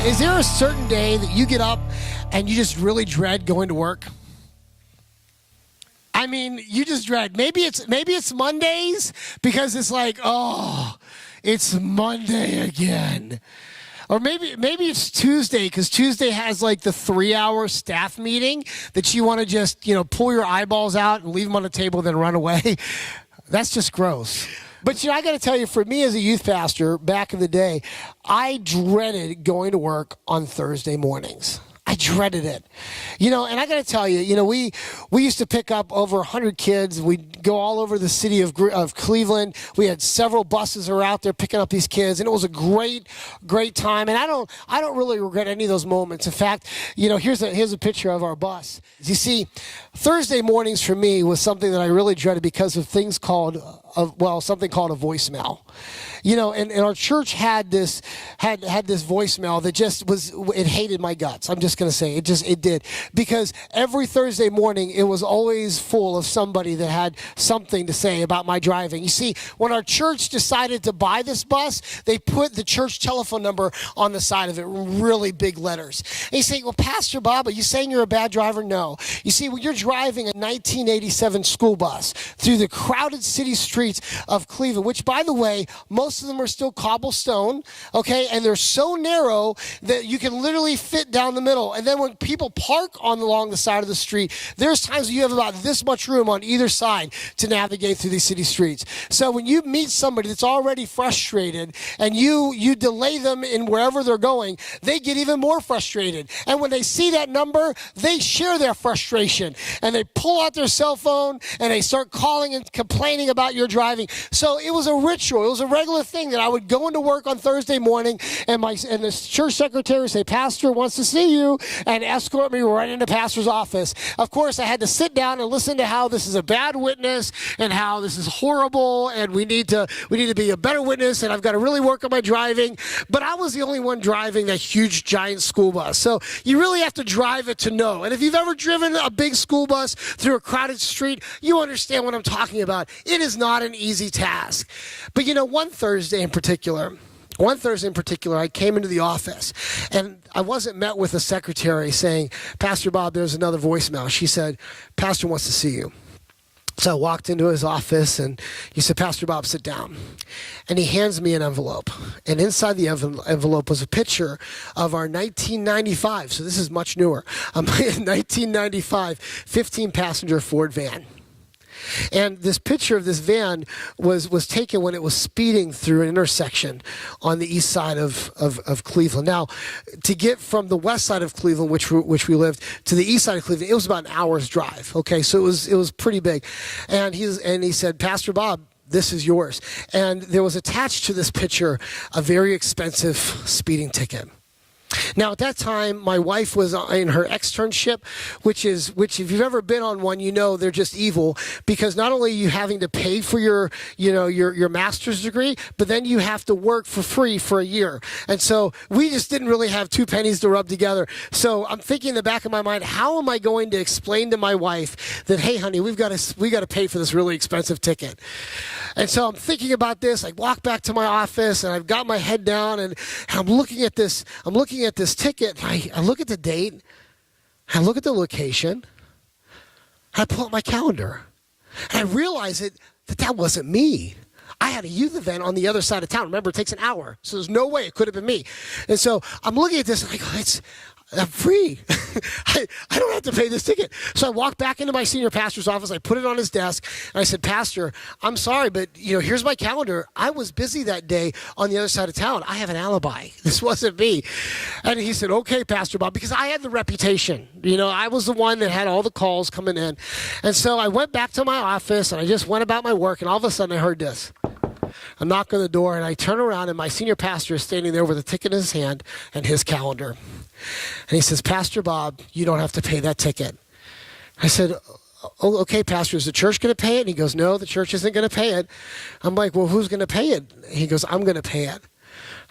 Is there a certain day that you get up and you just really dread going to work? I mean, you just dread. Maybe it's Mondays because it's like, oh, it's Monday again. Or maybe it's Tuesday because Tuesday has like the 3-hour staff meeting that you want to just, pull your eyeballs out and leave them on the table, then run away. That's just gross. But, I got to tell you, for me as a youth pastor back in the day, I dreaded going to work on Thursday mornings. I dreaded it. And I got to tell you, we used to pick up over 100 kids. We'd go all over the city of Cleveland. We had several buses that were out there picking up these kids, and it was a great time. And I don't really regret any of those moments. In fact, here's a picture of our bus. You see, Thursday mornings for me was something that I really dreaded because of things something called a voicemail. And our church had this voicemail that it hated my guts. I'm just going to say it did, because every Thursday morning it was always full of somebody that had something to say about my driving. You see, when our church decided to buy this bus, they put the church telephone number on the side of it in really big letters. And you say, well, Pastor Bob, are you saying you're a bad driver? No. You see, when you're driving a 1987 school bus through the crowded city streets of Cleveland, which, by the way, most of them are still cobblestone, okay? And they're so narrow that you can literally fit down the middle. And then when people park along the side of the street, there's times you have about this much room on either side to navigate through these city streets. So when you meet somebody that's already frustrated and you delay them in wherever they're going, they get even more frustrated. And when they see that number, they share their frustration. And they pull out their cell phone and they start calling and complaining about your driving. So it was a ritual. It was a regular thing that I would go into work on Thursday morning, and the church secretary would say, Pastor wants to see you, and escort me right into pastor's office. Of course, I had to sit down and listen to how this is a bad witness and how this is horrible, and we need to be a better witness, and I've got to really work on my driving. But I was the only one driving that huge, giant school bus. So you really have to drive it to know. And if you've ever driven a big school bus through a crowded street, you understand what I'm talking about. It is not an easy task. But one Thursday in particular, I came into the office, and I wasn't met with a secretary saying, Pastor Bob, there's another voicemail. She said, Pastor wants to see you. So I walked into his office, and he said, Pastor Bob, sit down. And he hands me an envelope. And inside the envelope was a picture of our 1995, so this is much newer, 1995 15-passenger Ford van. And this picture of this van was taken when it was speeding through an intersection on the east side of Cleveland. Now, to get from the west side of Cleveland, which we lived, to the east side of Cleveland, it was about an hour's drive. Okay, so it was pretty big. And he said, Pastor Bob, this is yours. And there was attached to this picture a very expensive speeding ticket. Now, at that time, my wife was in her externship, which if you've ever been on one, they're just evil, because not only are you having to pay for your master's degree, but then you have to work for free for a year. And so we just didn't really have two pennies to rub together. So I'm thinking in the back of my mind, how am I going to explain to my wife that, hey, honey, we got to pay for this really expensive ticket? And so I'm thinking about this. I walk back to my office, and I've got my head down, and I'm looking at this ticket. I look at the date. I look at the location. I pull up my calendar. And I realize that wasn't me. I had a youth event on the other side of town. Remember, it takes an hour, so there's no way it could have been me. And so I'm looking at this, and I go, I'm free. I don't have to pay this ticket. So I walked back into my senior pastor's office. I put it on his desk, and I said, Pastor, I'm sorry, but here's my calendar. I was busy that day on the other side of town. I have an alibi. This wasn't me. And he said, okay, Pastor Bob, because I had the reputation. I was the one that had all the calls coming in. And so I went back to my office, and I just went about my work, and all of a sudden I heard this. I knock on the door, and I turn around, and my senior pastor is standing there with a ticket in his hand and his calendar. And he says, Pastor Bob, you don't have to pay that ticket. I said, oh, okay, Pastor, is the church going to pay it? And he goes, no, the church isn't going to pay it. I'm like, well, who's going to pay it? He goes, I'm going to pay it.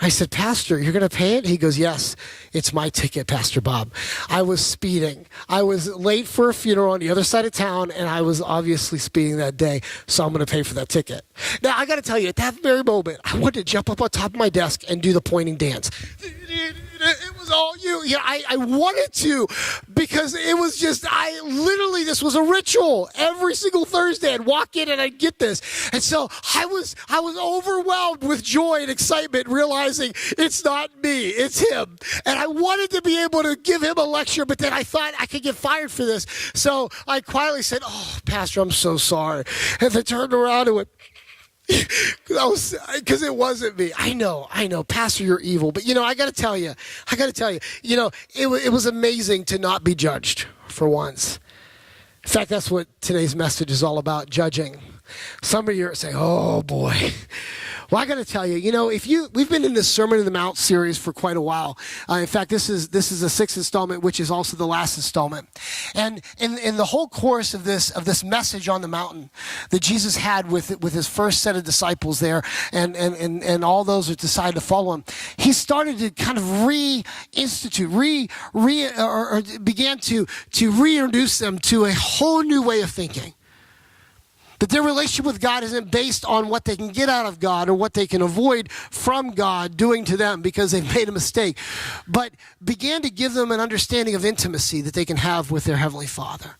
I said, Pastor, you're going to pay it? He goes, yes, it's my ticket, Pastor Bob. I was speeding. I was late for a funeral on the other side of town, and I was obviously speeding that day, so I'm going to pay for that ticket. Now, I got to tell you, at that very moment, I wanted to jump up on top of my desk and do the pointing dance. It was was all you. You know, I wanted to because it was just, this was a ritual. Every single Thursday I'd walk in and I'd get this. And so I was overwhelmed with joy and excitement realizing it's not me, it's him. And I wanted to be able to give him a lecture, but then I thought I could get fired for this. So I quietly said, "Oh, Pastor, I'm so sorry." And I turned around and went, because it wasn't me. I know, Pastor, you're evil. But, I got to tell you, it was amazing to not be judged for once. In fact, that's what today's message is all about, judging. Some of you are saying, "Oh, boy." Well, I got to tell you, we've been in this Sermon on the Mount series for quite a while. In fact, this is the 6th installment, which is also the last installment. And in the whole course of this message on the mountain that Jesus had with his first set of disciples there, and all those who decided to follow him, he started to kind of reinstitute, or began to reintroduce them to a whole new way of thinking. That their relationship with God isn't based on what they can get out of God or what they can avoid from God doing to them because they've made a mistake, but began to give them an understanding of intimacy that they can have with their Heavenly Father.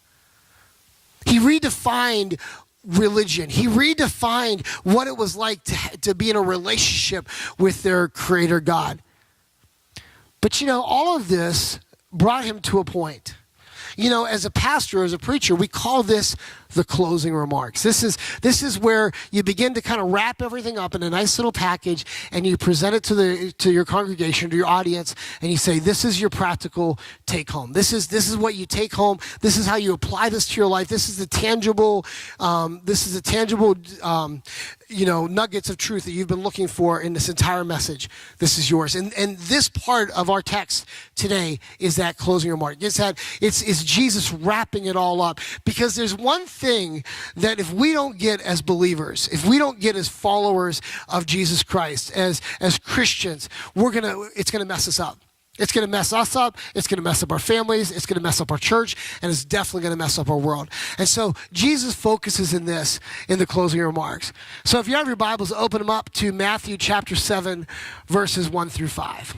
He redefined religion. He redefined what it was like to be in a relationship with their Creator God. But all of this brought him to a point. As a pastor, as a preacher, we call this the closing remarks. This is where you begin to kind of wrap everything up in a nice little package, and you present it to your congregation, to your audience, and you say, "This is your practical take home. This is what you take home. This is how you apply this to your life. This is the tangible. Nuggets of truth that you've been looking for in this entire message. This is yours." And this part of our text today is that closing remark. It's Jesus wrapping it all up, because there's one thing that if we don't get as believers, if we don't get as followers of Jesus Christ, as Christians, it's gonna mess us up. It's going to mess us up. It's going to mess up our families. It's going to mess up our church. And it's definitely going to mess up our world. And so Jesus focuses in the closing remarks. So if you have your Bibles, open them up to Matthew chapter 7, verses 1 through 5.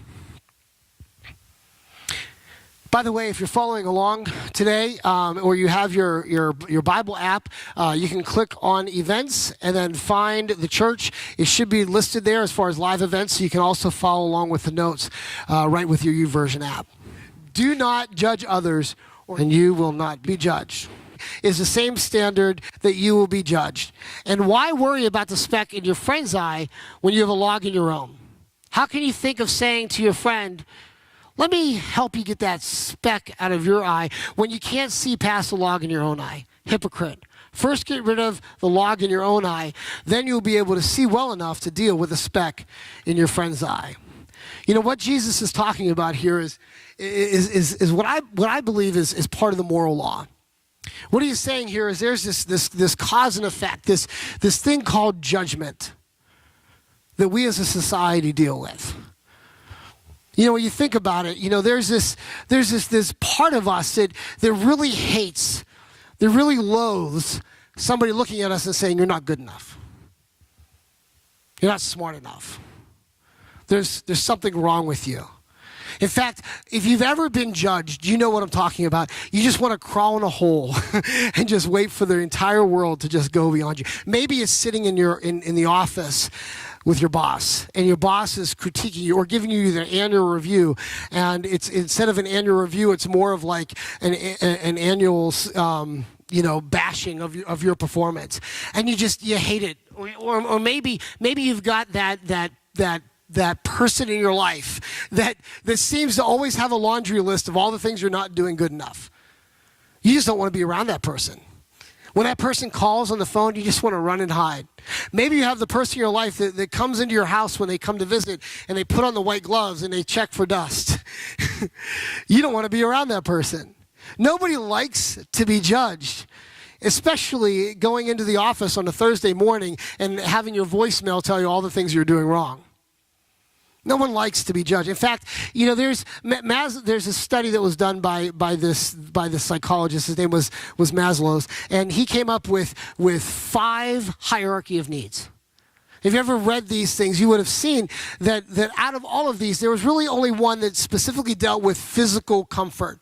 By the way, if you're following along today, or you have your Bible app, you can click on events and then find the church. It should be listed there as far as live events, so you can also follow along with the notes right with your YouVersion app. Do not judge others, and you will not be judged. Is the same standard that you will be judged. And why worry about the speck in your friend's eye when you have a log in your own? How can you think of saying to your friend, "Let me help you get that speck out of your eye," when you can't see past the log in your own eye? Hypocrite. First get rid of the log in your own eye, then you'll be able to see well enough to deal with the speck in your friend's eye. What Jesus is talking about here is what I believe is part of the moral law. What he's saying here is there's this cause and effect, this thing called judgment that we as a society deal with. When you think about it, there's this part of us that really hates, that really loathes somebody looking at us and saying, "You're not good enough. You're not smart enough. There's something wrong with you." In fact, if you've ever been judged, you know what I'm talking about. You just want to crawl in a hole and just wait for the entire world to just go beyond you. Maybe it's sitting in the office with your boss, and your boss is critiquing you or giving you their annual review, and it's instead of an annual review, it's more of like an annual bashing of your performance, and you hate it, or maybe you've got that person in your life that seems to always have a laundry list of all the things you're not doing good enough. You just don't want to be around that person. When that person calls on the phone, you just want to run and hide. Maybe you have the person in your life that comes into your house when they come to visit, and they put on the white gloves and they check for dust. You don't want to be around that person. Nobody likes to be judged, especially going into the office on a Thursday morning and having your voicemail tell you all the things you're doing wrong. No one likes to be judged. In fact, there's a study that was done by this psychologist. His name was Maslow's, and he came up with 5 hierarchy of needs. If you ever read these things, you would have seen that out of all of these, there was really only one that specifically dealt with physical comfort.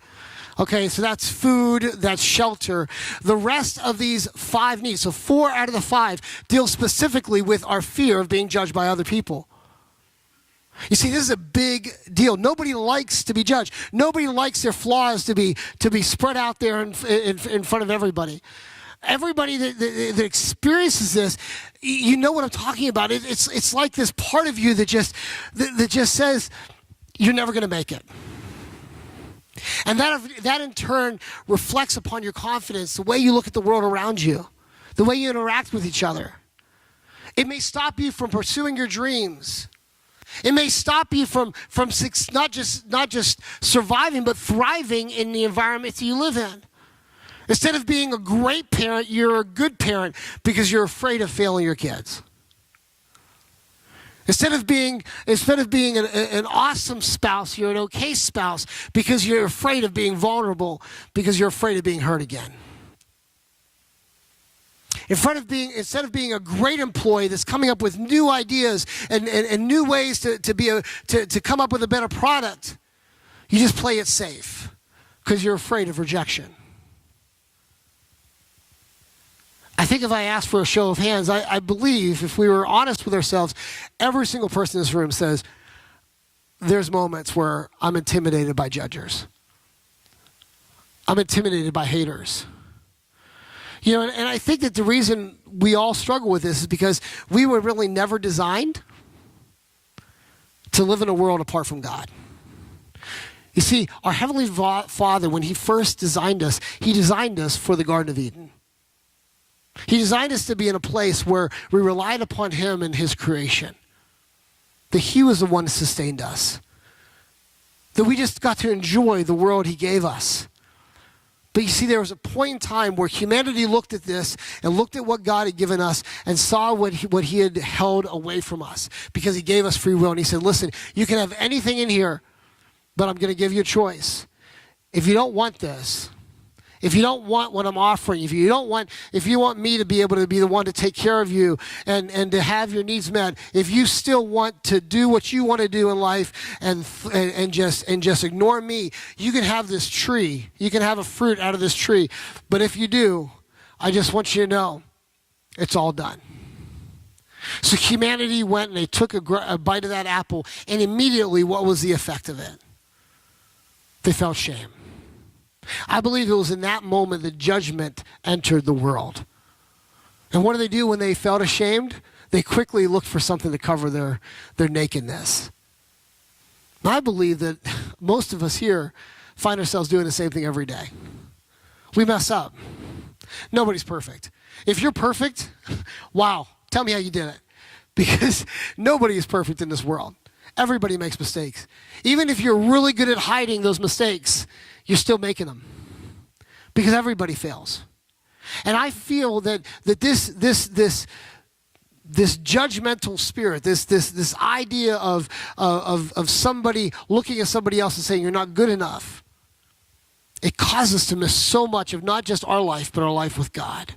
Okay, so that's food, that's shelter. The rest of these 5 needs, so 4 out of the 5, deal specifically with our fear of being judged by other people. You see, this is a big deal. Nobody likes to be judged. Nobody likes their flaws to be spread out there in front of everybody. Everybody that experiences this, you know what I'm talking about. It's like this part of you that just says, you're never going to make it. And that in turn reflects upon your confidence, the way you look at the world around you, the way you interact with each other. It may stop you from pursuing your dreams. It may stop you from not just surviving, but thriving in the environment that you live in. Instead of being a great parent, you're a good parent because you're afraid of failing your kids. Instead of being an awesome spouse, you're an okay spouse because you're afraid of being vulnerable, because you're afraid of being hurt again. Instead of being a great employee that's coming up with new ideas and new ways to come up with a better product, you just play it safe because you're afraid of rejection. I think if I asked for a show of hands, I believe if we were honest with ourselves, every single person in this room says, there's moments where I'm intimidated by judgers. I'm intimidated by haters. You know, and I think that the reason we all struggle with this is because we were really never designed to live in a world apart from God. You see, our Heavenly Father, when He first designed us, He designed us for the Garden of Eden. He designed us to be in a place where we relied upon Him and His creation. That He was the one that sustained us. That we just got to enjoy the world He gave us. But you see, there was a point in time where humanity looked at this and looked at what God had given us and saw what he had held away from us because He gave us free will. And He said, listen, you can have anything in here, but I'm going to give you a choice. If you don't want this, if you don't want what I'm offering, if you want me to be able to be the one to take care of you and to have your needs met, if you still want to do what you want to do in life and just ignore me, you can have this tree. You can have a fruit out of this tree. But if you do, I just want you to know it's all done. So humanity went and they took a bite of that apple, and immediately what was the effect of it? They felt shame. I believe it was in that moment that judgment entered the world. And what do they do when they felt ashamed? They quickly looked for something to cover their nakedness. And I believe that most of us here find ourselves doing the same thing every day. We mess up. Nobody's perfect. If you're perfect, wow, tell me how you did it. Because nobody is perfect in this world. Everybody makes mistakes. Even if you're really good at hiding those mistakes, you're still making them. Because everybody fails. And I feel that this judgmental spirit, this idea of somebody looking at somebody else and saying you're not good enough, it causes us to miss so much of not just our life, but our life with God.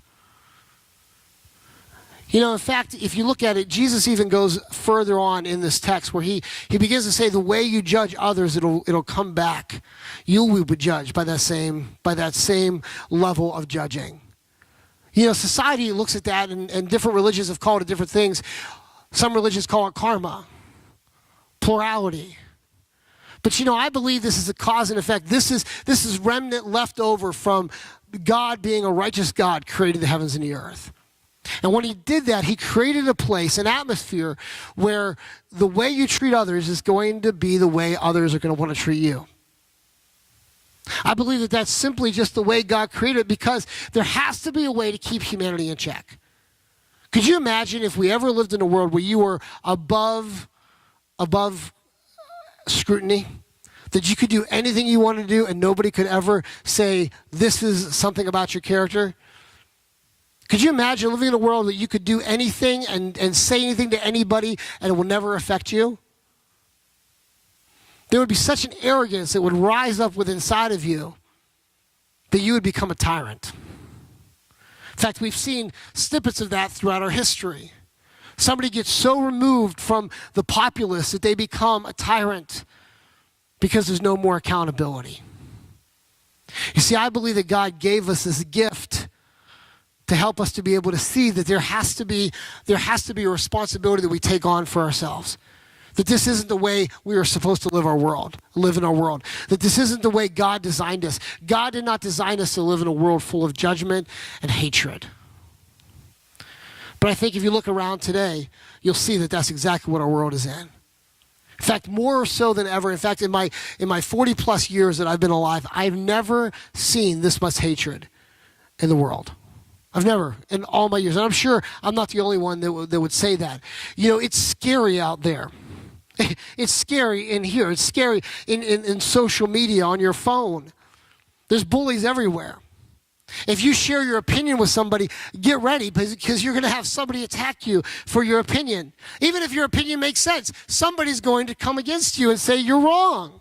You know, in fact, if you look at it, Jesus even goes further on in this text where he begins to say the way you judge others, it'll come back. You will be judged by that same level of judging. You know, society looks at that, and different religions have called it different things. Some religions call it karma, plurality. But you know, I believe this is a cause and effect. This is remnant left over from God being a righteous God created the heavens and the earth. And when He did that, He created a place, an atmosphere where the way you treat others is going to be the way others are going to want to treat you. I believe that that's simply just the way God created it because there has to be a way to keep humanity in check. Could you imagine if we ever lived in a world where you were above scrutiny? That you could do anything you wanted to do and nobody could ever say, this is something about your character? Could you imagine living in a world that you could do anything and say anything to anybody and it will never affect you? There would be such an arrogance that would rise up within inside of you that you would become a tyrant. In fact, we've seen snippets of that throughout our history. Somebody gets so removed from the populace that they become a tyrant because there's no more accountability. You see, I believe that God gave us this gift to help us to be able to see that there has to be a responsibility that we take on for ourselves. That this isn't the way we are supposed to live in our world. That this isn't the way God designed us. God did not design us to live in a world full of judgment and hatred. But I think if you look around today, you'll see that that's exactly what our world is in. In fact, more so than ever, in fact, in my 40 plus years that I've been alive, I've never seen this much hatred in the world. I've never, in all my years. And I'm sure I'm not the only one that would say that. You know, it's scary out there. It's scary in here. It's scary in social media, on your phone. There's bullies everywhere. If you share your opinion with somebody, get ready because you're going to have somebody attack you for your opinion. Even if your opinion makes sense, somebody's going to come against you and say you're wrong.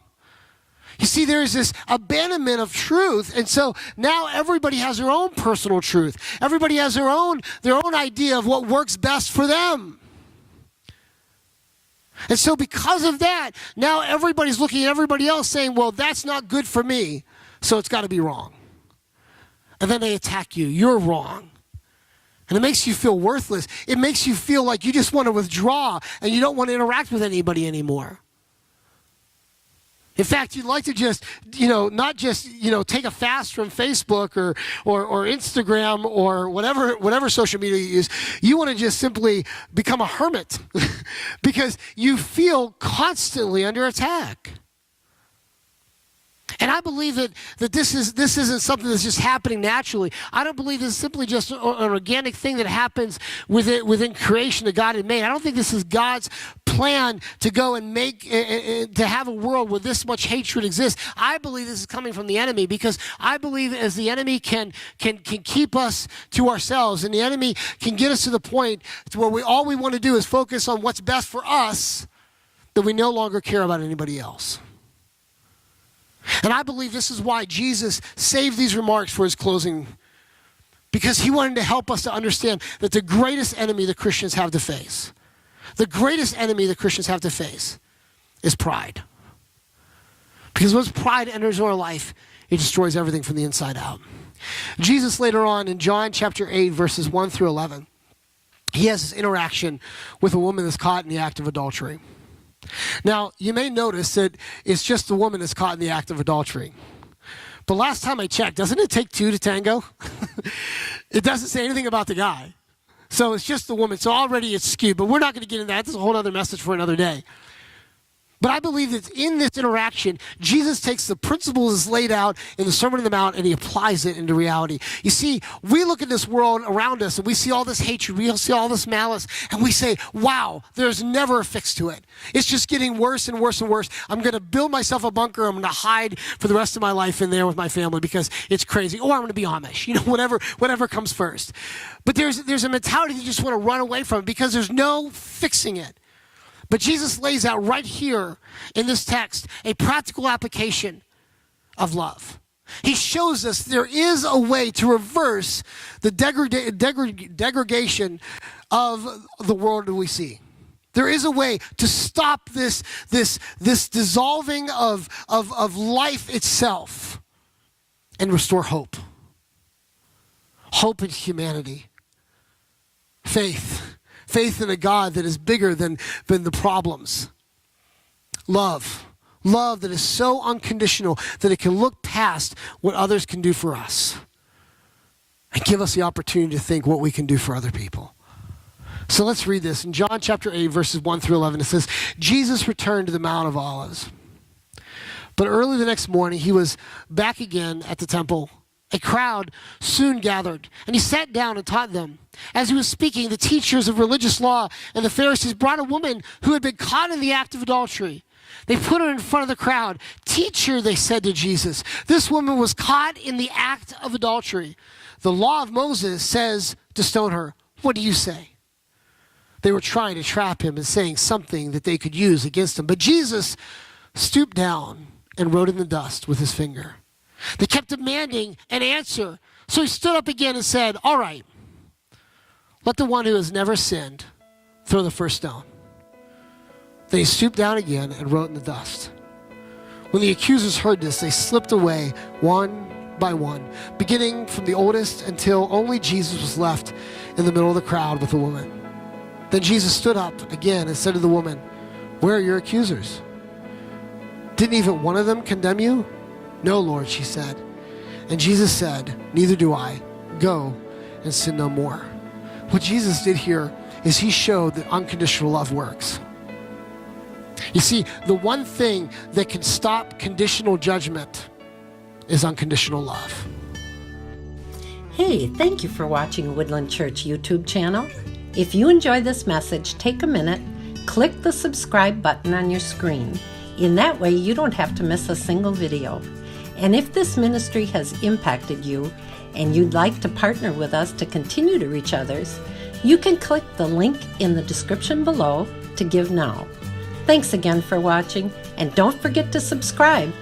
You see, there's this abandonment of truth, and so now everybody has their own personal truth. Everybody has their own idea of what works best for them. And so because of that, now everybody's looking at everybody else saying, well, that's not good for me, so it's got to be wrong. And then they attack you. You're wrong. And it makes you feel worthless. It makes you feel like you just want to withdraw and you don't want to interact with anybody anymore. In fact, you'd like to just, not just, take a fast from Facebook or Instagram or whatever social media you use. You want to just simply become a hermit because you feel constantly under attack. And I believe that this isn't something that's just happening naturally. I don't believe this is simply just an organic thing that happens within creation that God had made. I don't think this is God's plan to go and make to have a world where this much hatred exists. I believe this is coming from the enemy because I believe as the enemy can keep us to ourselves and the enemy can get us to the point to where all we want to do is focus on what's best for us, that we no longer care about anybody else. And I believe this is why Jesus saved these remarks for his closing, because he wanted to help us to understand that the greatest enemy the Christians have to face, is pride. Because once pride enters our life, it destroys everything from the inside out. Jesus later on in John chapter 8, verses 1 through 11, he has this interaction with a woman that's caught in the act of adultery. Now, you may notice that it's just the woman that's caught in the act of adultery. But last time I checked, doesn't it take two to tango? It doesn't say anything about the guy. So it's just the woman. So already it's skewed. But we're not going to get into that. This is a whole other message for another day. But I believe that in this interaction, Jesus takes the principles laid out in the Sermon on the Mount and he applies it into reality. You see, we look at this world around us and we see all this hatred, we see all this malice, and we say, wow, there's never a fix to it. It's just getting worse and worse and worse. I'm going to build myself a bunker. I'm going to hide for the rest of my life in there with my family because it's crazy. Or I'm going to be Amish, whatever comes first. But there's a mentality that you just want to run away from because there's no fixing it. But Jesus lays out right here in this text a practical application of love. He shows us there is a way to reverse the degradation of the world that we see. There is a way to stop this dissolving of life itself and restore hope. Hope in humanity. Faith in a God that is bigger than the problems. Love that is so unconditional that it can look past what others can do for us and give us the opportunity to think what we can do for other people. So let's read this. In John chapter 8, verses 1 through 11, it says, Jesus returned to the Mount of Olives. But early the next morning, he was back again at the temple. A crowd soon gathered, and he sat down and taught them. As he was speaking, the teachers of religious law and the Pharisees brought a woman who had been caught in the act of adultery. They put her in front of the crowd. Teacher, they said to Jesus, this woman was caught in the act of adultery. The law of Moses says to stone her. What do you say? They were trying to trap him and saying something that they could use against him. But Jesus stooped down and wrote in the dust with his finger. They kept demanding an answer. So he stood up again and said, all right, let the one who has never sinned Throw the first stone." Then he stooped down again and wrote in the dust. When the accusers heard this, they slipped away one by one, beginning from the oldest until only Jesus was left in the middle of the crowd with the woman. Then Jesus stood up again and said to the woman, "Where are your accusers? Didn't even one of them condemn you?" "No, Lord," she said. And Jesus said, "Neither do I. Go and sin no more." What Jesus did here is he showed that unconditional love works. You see, the one thing that can stop conditional judgment is unconditional love. Hey, thank you for watching Woodland Church YouTube channel. If you enjoy this message, take a minute, click the subscribe button on your screen. In that way, you don't have to miss a single video. And if this ministry has impacted you and you'd like to partner with us to continue to reach others, you can click the link in the description below to give now. Thanks again for watching, and don't forget to subscribe.